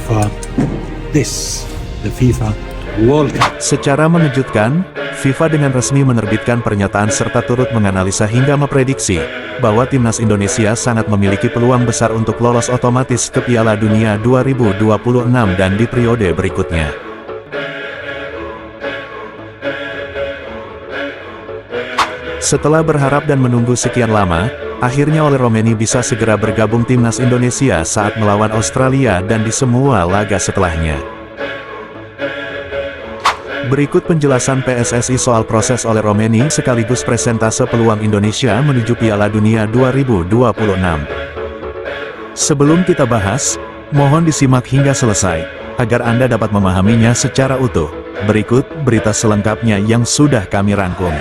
for this, the FIFA World Cup. Secara mengejutkan, FIFA dengan resmi menerbitkan pernyataan serta turut menganalisa hingga memprediksi bahwa timnas Indonesia sangat memiliki peluang besar untuk lolos otomatis ke Piala Dunia 2026 dan di periode berikutnya. Setelah berharap dan menunggu sekian lama, akhirnya Oli Romeni bisa segera bergabung timnas Indonesia saat melawan Australia dan di semua laga setelahnya. Berikut penjelasan PSSI soal proses Oli Romeni sekaligus presentase peluang Indonesia menuju Piala Dunia 2026. Sebelum kita bahas, mohon disimak hingga selesai, agar Anda dapat memahaminya secara utuh. Berikut berita selengkapnya yang sudah kami rangkum.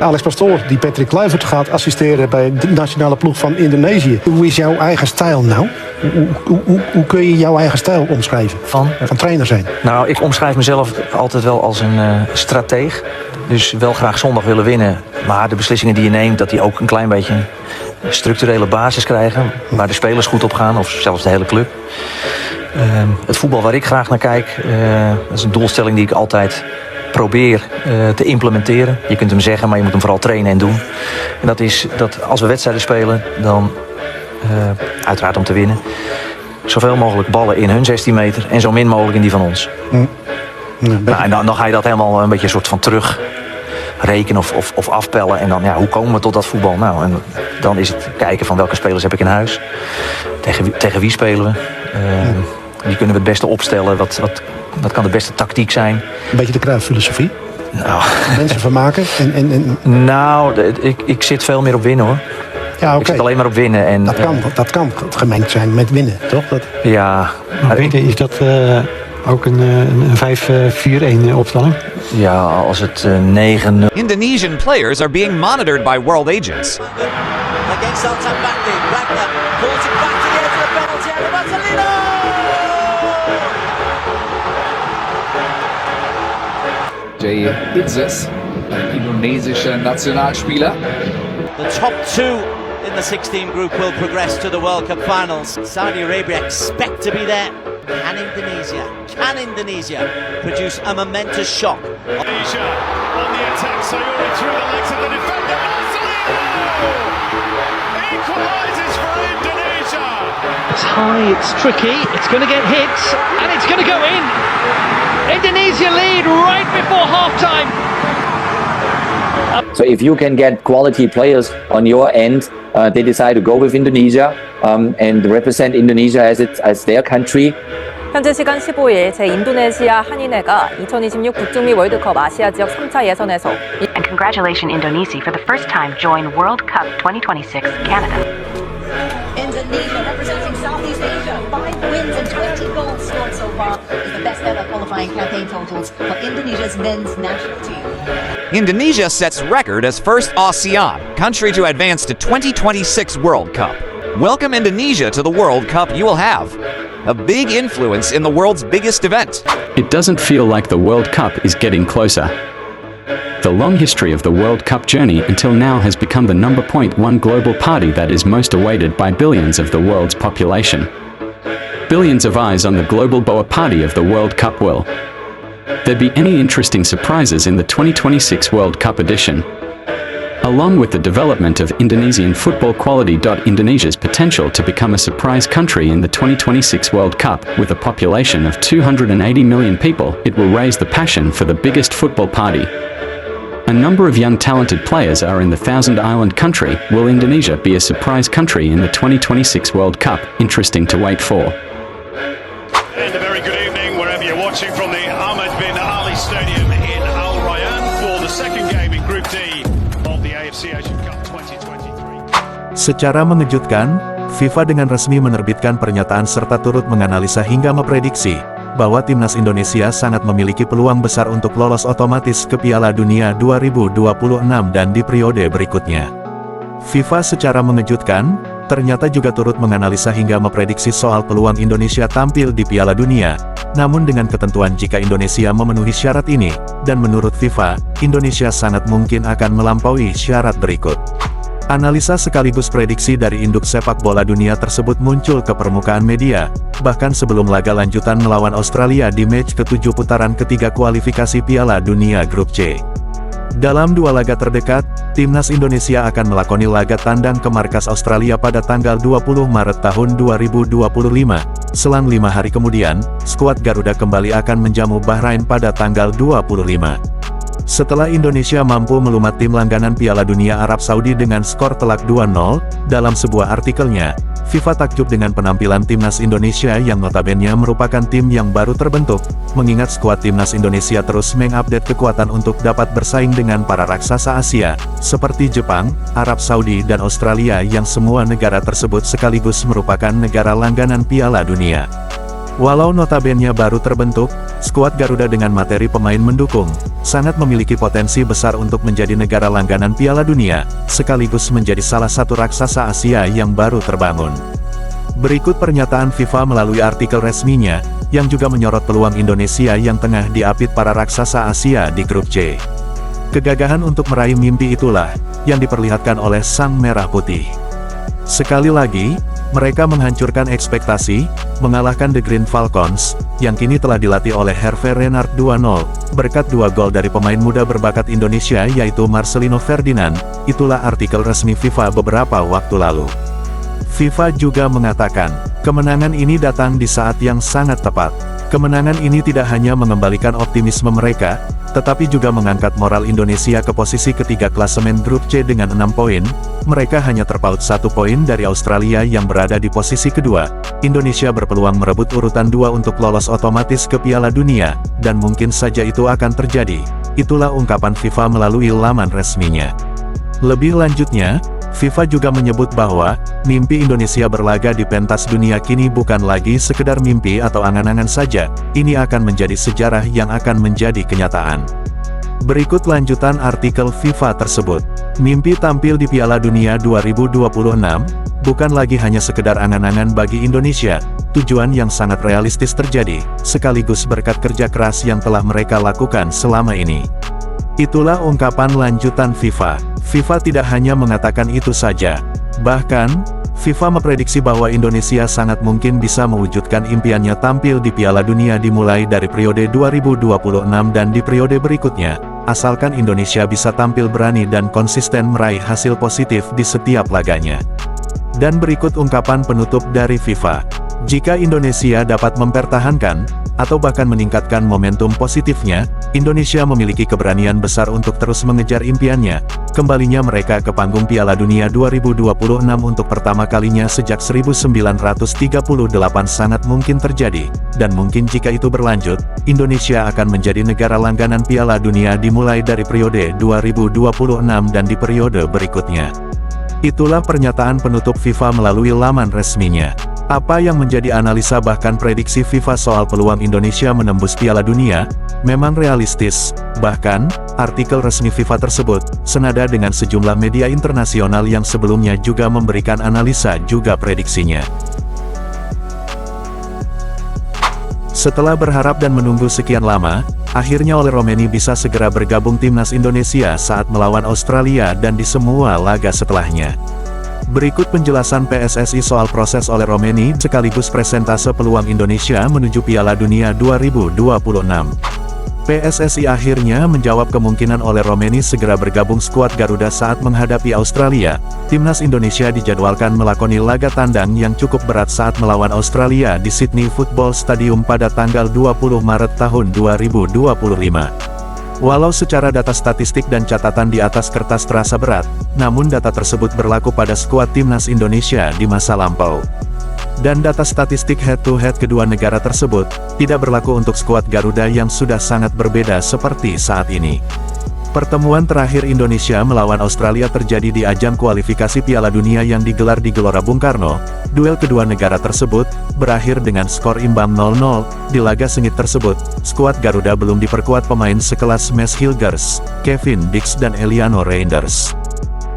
Alex Pastoor die Patrick Kluivert gaat assisteren bij de nationale ploeg van Indonesië. Hoe is jouw eigen stijl nou? Hoe kun je jouw eigen stijl omschrijven? Van trainer zijn. Nou, ik omschrijf mezelf altijd wel als een strateeg. Dus wel graag zondag willen winnen. Maar de beslissingen die je neemt, dat die ook een klein beetje een structurele basis krijgen. Waar de spelers goed op gaan, of zelfs de hele club. Het voetbal waar ik graag naar kijk, dat is een doelstelling die ik altijd probeer te implementeren. Je kunt hem zeggen, maar je moet hem vooral trainen en doen. En dat is dat als we wedstrijden spelen, dan uiteraard om te winnen, zoveel mogelijk ballen in hun 16 meter en zo min mogelijk in die van ons. Nou, en dan ga je dat helemaal een beetje een soort van terug rekenen of afpellen. En dan, ja, hoe komen we tot dat voetbal? Nou, en dan is het kijken van welke spelers heb ik in huis. Tegen wie spelen we? Wie kunnen we het beste opstellen? Wat kan de beste tactiek zijn? Een beetje de Cruijff-filosofie. Nou. Mensen vermaken. Nou, ik zit veel meer op winnen, hoor. Ja, okay. Ik zit alleen maar op winnen. En, dat kan gemengd zijn met winnen, toch? Ja. Maar winnen, is dat ook een 5-4-1 opstelling? Ja, als het 9-0... Indonesian players are being monitored by world agents. Against Altan Bakri, Wagner pulls it back to the edge of the penalty area, Marcelino! Jay Itzes, ein indonesischer Nationalspieler. The top two in the 16 group will progress to the World Cup finals. Saudi Arabia expect to be there. Can Indonesia produce a momentous shock? Indonesia on the attack, Sayuri through the legs of the defender. Marcelino equalises for Indonesia. It's high, it's tricky, it's going to get hit, and it's going to go in. Indonesia lead right before half-time. So if you can get quality players on your end, they decide to go with Indonesia and represent Indonesia as their country. 현재 시간 15일 제 인도네시아 한인회가 2026 북중미 월드컵 아시아 지역 3차 예선에서 And congratulations Indonesia for the first time join World Cup 2026 Canada. Indonesia representing Southeast Asia, 5 wins and 20 goals scored so far, is the best ever qualifying campaign totals for Indonesia's men's national team. Indonesia sets record as first ASEAN country to advance to 2026 World Cup. Welcome Indonesia to the World Cup you will have a big influence in the world's biggest event. It doesn't feel like the World Cup is getting closer. The long history of the World Cup journey until now has become the number .1 global party that is most awaited by billions of the world's population. Billions of eyes on the global BOA party of the World Cup. Will there be any interesting surprises in the 2026 World Cup edition? Along with the development of Indonesian football quality. Indonesia's potential to become a surprise country in the 2026 World Cup, with a population of 280 million people, it will raise the passion for the biggest football party. A number of young talented players are in the Thousand Island country. Will Indonesia be a surprise country in the 2026 World Cup? Interesting to wait for. And a very good evening wherever you're watching from the Ahmed bin Ali Stadium in Al Rayyan for the second game in Group D of the AFC Asian Cup 2023. Secara mengejutkan, FIFA dengan resmi menerbitkan pernyataan serta turut menganalisa hingga memprediksi bahwa timnas Indonesia sangat memiliki peluang besar untuk lolos otomatis ke Piala Dunia 2026 dan di periode berikutnya. FIFA secara mengejutkan, ternyata juga turut menganalisa hingga memprediksi soal peluang Indonesia tampil di Piala Dunia, namun dengan ketentuan jika Indonesia memenuhi syarat ini, dan menurut FIFA, Indonesia sangat mungkin akan melampaui syarat berikut. Analisa sekaligus prediksi dari induk sepak bola dunia tersebut muncul ke permukaan media, bahkan sebelum laga lanjutan melawan Australia di match ke-7 putaran ketiga kualifikasi Piala Dunia Grup C. Dalam 2 laga terdekat, timnas Indonesia akan melakoni laga tandang ke markas Australia pada tanggal 20 Maret tahun 2025. Selang 5 hari kemudian, skuad Garuda kembali akan menjamu Bahrain pada tanggal 25. Setelah Indonesia mampu melumat tim langganan Piala Dunia Arab Saudi dengan skor telak 2-0, dalam sebuah artikelnya, FIFA takjub dengan penampilan timnas Indonesia yang notabene merupakan tim yang baru terbentuk, mengingat skuad timnas Indonesia terus mengupdate kekuatan untuk dapat bersaing dengan para raksasa Asia, seperti Jepang, Arab Saudi dan Australia yang semua negara tersebut sekaligus merupakan negara langganan Piala Dunia. Walau notabene baru terbentuk, skuad Garuda dengan materi pemain mendukung, sangat memiliki potensi besar untuk menjadi negara langganan Piala Dunia, sekaligus menjadi salah satu raksasa Asia yang baru terbangun. Berikut pernyataan FIFA melalui artikel resminya, yang juga menyorot peluang Indonesia yang tengah diapit para raksasa Asia di Grup C. Kegagahan untuk meraih mimpi itulah, yang diperlihatkan oleh Sang Merah Putih. Sekali lagi, mereka menghancurkan ekspektasi, mengalahkan The Green Falcons, yang kini telah dilatih oleh Hervé Renard 2-0, berkat 2 gol dari pemain muda berbakat Indonesia yaitu Marcelino Ferdinand, itulah artikel resmi FIFA beberapa waktu lalu. FIFA juga mengatakan, kemenangan ini datang di saat yang sangat tepat. Kemenangan ini tidak hanya mengembalikan optimisme mereka, tetapi juga mengangkat moral Indonesia ke posisi ketiga klasemen Grup C dengan 6 poin, mereka hanya terpaut 1 poin dari Australia yang berada di posisi kedua. Indonesia berpeluang merebut urutan 2 untuk lolos otomatis ke Piala Dunia, dan mungkin saja itu akan terjadi. Itulah ungkapan FIFA melalui laman resminya. Lebih lanjutnya, FIFA juga menyebut bahwa, mimpi Indonesia berlaga di pentas dunia kini bukan lagi sekedar mimpi atau angan-angan saja, ini akan menjadi sejarah yang akan menjadi kenyataan. Berikut lanjutan artikel FIFA tersebut. Mimpi tampil di Piala Dunia 2026, bukan lagi hanya sekedar angan-angan bagi Indonesia, tujuan yang sangat realistis terjadi, sekaligus berkat kerja keras yang telah mereka lakukan selama ini. Itulah ungkapan lanjutan FIFA. FIFA tidak hanya mengatakan itu saja. Bahkan, FIFA memprediksi bahwa Indonesia sangat mungkin bisa mewujudkan impiannya tampil di Piala Dunia dimulai dari periode 2026 dan di periode berikutnya, asalkan Indonesia bisa tampil berani dan konsisten meraih hasil positif di setiap laganya. Dan berikut ungkapan penutup dari FIFA. Jika Indonesia dapat mempertahankan, atau bahkan meningkatkan momentum positifnya, Indonesia memiliki keberanian besar untuk terus mengejar impiannya. Kembalinya mereka ke panggung Piala Dunia 2026 untuk pertama kalinya sejak 1938 sangat mungkin terjadi, dan mungkin jika itu berlanjut, Indonesia akan menjadi negara langganan Piala Dunia dimulai dari periode 2026 dan di periode berikutnya. Itulah pernyataan penutup FIFA melalui laman resminya. Apa yang menjadi analisa bahkan prediksi FIFA soal peluang Indonesia menembus Piala Dunia, memang realistis. Bahkan, artikel resmi FIFA tersebut, senada dengan sejumlah media internasional yang sebelumnya juga memberikan analisa juga prediksinya. Setelah berharap dan menunggu sekian lama, akhirnya Ole Romeni bisa segera bergabung timnas Indonesia saat melawan Australia dan di semua laga setelahnya. Berikut penjelasan PSSI soal proses Ole Romeni sekaligus presentase peluang Indonesia menuju Piala Dunia 2026. PSSI akhirnya menjawab kemungkinan Ole Romeni segera bergabung skuad Garuda saat menghadapi Australia. Timnas Indonesia dijadwalkan melakoni laga tandang yang cukup berat saat melawan Australia di Sydney Football Stadium pada tanggal 20 Maret tahun 2025. Walau secara data statistik dan catatan di atas kertas terasa berat, namun data tersebut berlaku pada skuad timnas Indonesia di masa lampau. Dan data statistik head-to-head kedua negara tersebut, tidak berlaku untuk skuad Garuda yang sudah sangat berbeda seperti saat ini. Pertemuan terakhir Indonesia melawan Australia terjadi di ajang kualifikasi Piala Dunia yang digelar di Gelora Bung Karno. Duel kedua negara tersebut berakhir dengan skor imbang 0-0. Di laga sengit tersebut, skuad Garuda belum diperkuat pemain sekelas Max Hilgers, Kevin Dix dan Eliano Reinders.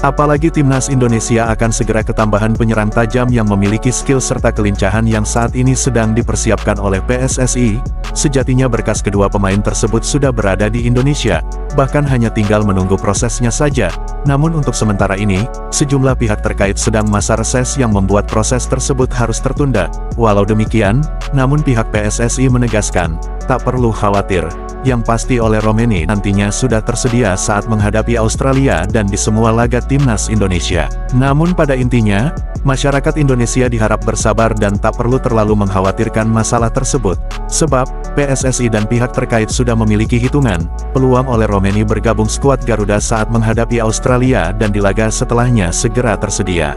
Apalagi timnas Indonesia akan segera ketambahan penyerang tajam yang memiliki skill serta kelincahan yang saat ini sedang dipersiapkan oleh PSSI. Sejatinya berkas kedua pemain tersebut sudah berada di Indonesia, bahkan hanya tinggal menunggu prosesnya saja. Namun untuk sementara ini, sejumlah pihak terkait sedang masa reses yang membuat proses tersebut harus tertunda. Walau demikian, namun pihak PSSI menegaskan, tak perlu khawatir. Yang pasti oleh Romeni nantinya sudah tersedia saat menghadapi Australia dan di semua laga timnas Indonesia. Namun pada intinya, masyarakat Indonesia diharap bersabar dan tak perlu terlalu mengkhawatirkan masalah tersebut. Sebab, PSSI dan pihak terkait sudah memiliki hitungan, peluang oleh Romeni bergabung skuad Garuda saat menghadapi Australia dan di laga setelahnya segera tersedia.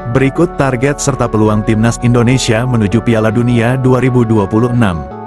Berikut target serta peluang timnas Indonesia menuju Piala Dunia 2026.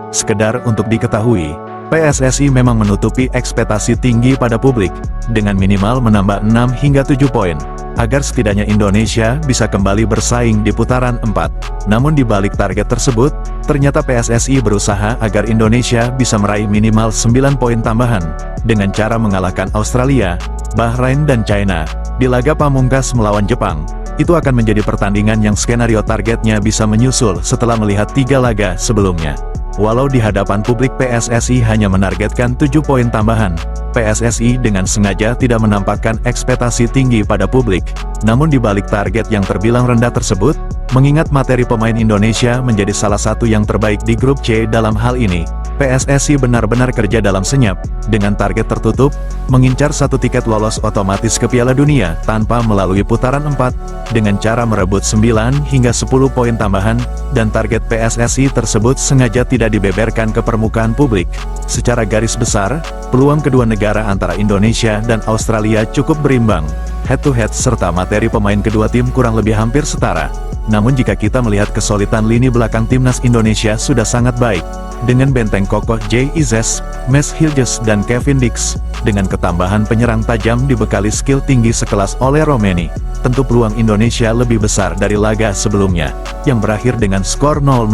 Sekedar untuk diketahui, PSSI memang menutupi ekspektasi tinggi pada publik, dengan minimal menambah 6 hingga 7 poin, agar setidaknya Indonesia bisa kembali bersaing di putaran 4. Namun di balik target tersebut, ternyata PSSI berusaha agar Indonesia bisa meraih minimal 9 poin tambahan, dengan cara mengalahkan Australia, Bahrain dan China, di laga pamungkas melawan Jepang. Itu akan menjadi pertandingan yang skenario targetnya bisa menyusul setelah melihat 3 laga sebelumnya. Walau di hadapan publik PSSI hanya menargetkan 7 poin tambahan, PSSI dengan sengaja tidak menampakkan ekspektasi tinggi pada publik. Namun di balik target yang terbilang rendah tersebut, mengingat materi pemain Indonesia menjadi salah satu yang terbaik di grup C dalam hal ini, PSSI benar-benar kerja dalam senyap, dengan target tertutup, mengincar 1 tiket lolos otomatis ke Piala Dunia tanpa melalui putaran 4, dengan cara merebut 9 hingga 10 poin tambahan, dan target PSSI tersebut sengaja tidak dibeberkan ke permukaan publik. Secara garis besar, peluang kedua negara antara Indonesia dan Australia cukup berimbang, head-to-head serta materi pemain kedua tim kurang lebih hampir setara. Namun jika kita melihat kesulitan lini belakang timnas Indonesia sudah sangat baik, dengan benteng kokoh Jay Izes, Max Hilgers dan Kevin Dix, dengan ketambahan penyerang tajam dibekali skill tinggi sekelas oleh Romeni, tentu peluang Indonesia lebih besar dari laga sebelumnya, yang berakhir dengan skor 0-0.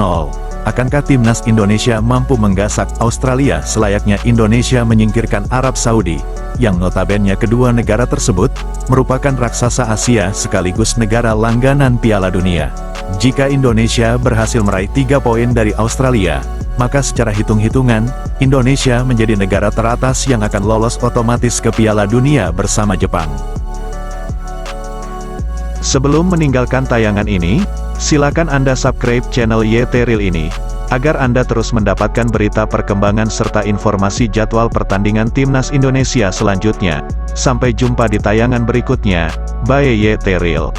Akankah timnas Indonesia mampu menggasak Australia selayaknya Indonesia menyingkirkan Arab Saudi, yang notabene kedua negara tersebut merupakan raksasa Asia sekaligus negara langganan Piala Dunia? Jika Indonesia berhasil meraih 3 poin dari Australia, maka secara hitung-hitungan, Indonesia menjadi negara teratas yang akan lolos otomatis ke Piala Dunia bersama Jepang. Sebelum meninggalkan tayangan ini, silakan Anda subscribe channel YT Real ini, agar Anda terus mendapatkan berita perkembangan serta informasi jadwal pertandingan timnas Indonesia selanjutnya. Sampai jumpa di tayangan berikutnya. Bye YT Real.